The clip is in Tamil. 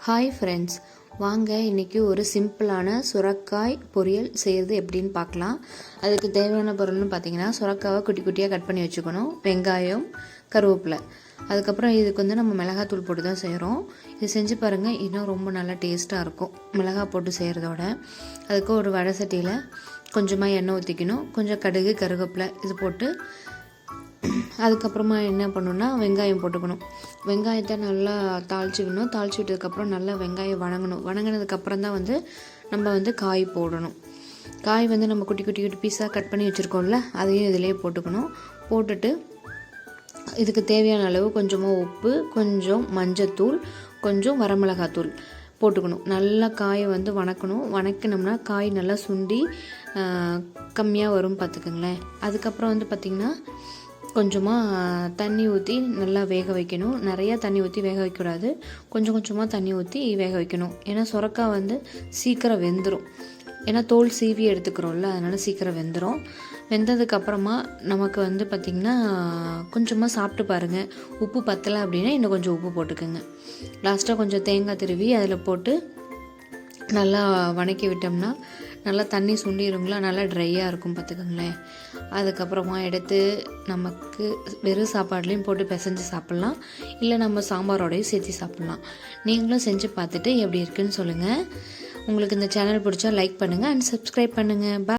ஹாய் ஃப்ரெண்ட்ஸ், வாங்க இன்றைக்கி ஒரு சிம்பிளான சுரக்காய் பொரியல் செய்கிறது எப்படின்னு பார்க்கலாம். அதுக்கு தேவையான பொருள்னு பார்த்தீங்கன்னா, சுரக்காவை குட்டி குட்டியாக கட் பண்ணி வச்சுக்கணும், வெங்காயம், கருவேப்பிலை. அதுக்கப்புறம் இதுக்கு நம்ம மிளகாத்தூள் போட்டு தான் செய்கிறோம். இது செஞ்சு பாருங்கள், இன்னும் ரொம்ப நல்லா டேஸ்ட்டாக இருக்கும் மிளகாய் போட்டு செய்கிறதோட. அதுக்கு ஒரு வடை சட்டியில் கொஞ்சமாக எண்ணெய் ஊற்றிக்கணும், கொஞ்சம் கடுகு, கருவேப்பிலை இது போட்டு அதுக்கப்புறமா என்ன பண்ணணுன்னா வெங்காயம் போட்டுக்கணும். வெங்காயத்தை நல்லா தாளிச்சிக்கணும். தாளித்து விட்டதுக்கப்புறம் நல்லா வெங்காயம் வணங்கினதுக்கப்புறம் தான் நம்ம காய் போடணும். காய் நம்ம குட்டி குட்டி குட்டி பீஸாக கட் பண்ணி வச்சுருக்கோம்ல, அதையும் இதிலே போட்டுக்கணும். போட்டுட்டு இதுக்கு தேவையான அளவு கொஞ்சமாக உப்பு, கொஞ்சம் மஞ்சத்தூள், கொஞ்சம் வரமிளகாத்தூள் போட்டுக்கணும். நல்லா காயை வணக்கணும். வணக்கினோம்னா காய் நல்லா சுண்டி கம்மியாக வரும் பார்த்துக்கோங்களேன். அதுக்கப்புறம் பார்த்திங்கன்னா கொஞ்சமாக தண்ணி ஊற்றி நல்லா வேக வைக்கணும். நிறையா தண்ணி ஊற்றி வேக வைக்கக்கூடாது, கொஞ்சம் கொஞ்சமாக தண்ணி ஊற்றி வேக வைக்கணும். ஏன்னா சுரக்காய் சீக்கிரம் வெந்துடும். ஏன்னா தோல் சீவி எடுத்துக்கிறோம்ல, அதனால் சீக்கிரம் வெந்துடும். வெந்ததுக்கப்புறமா நமக்கு பார்த்திங்கன்னா கொஞ்சமாக சாப்பிட்டு பாருங்கள். உப்பு பத்தலை அப்படின்னா இன்னும் கொஞ்சம் உப்பு போட்டுக்கோங்க. லாஸ்ட்டாக கொஞ்சம் தேங்காய் திருவி அதில் போட்டு நல்லா வணக்கி விட்டோம்னா நல்லா தண்ணி சுண்டிடுங்களா, நல்லா ட்ரையாக இருக்கும் பார்த்துக்கோங்களேன். அதுக்கப்புறமா எடுத்து நமக்கு வெறும் சாப்பாடுலேயும் போட்டு பிசைஞ்சு சாப்பிட்லாம், இல்லை நம்ம சாம்பாரோடையும் சேர்த்து சாப்பிட்லாம். நீங்களும் செஞ்சு பார்த்துட்டு எப்படி இருக்குன்னு சொல்லுங்கள். உங்களுக்கு இந்த சேனல் பிடிச்சா லைக் பண்ணுங்கள் அண்ட் சப்ஸ்கிரைப் பண்ணுங்கள்.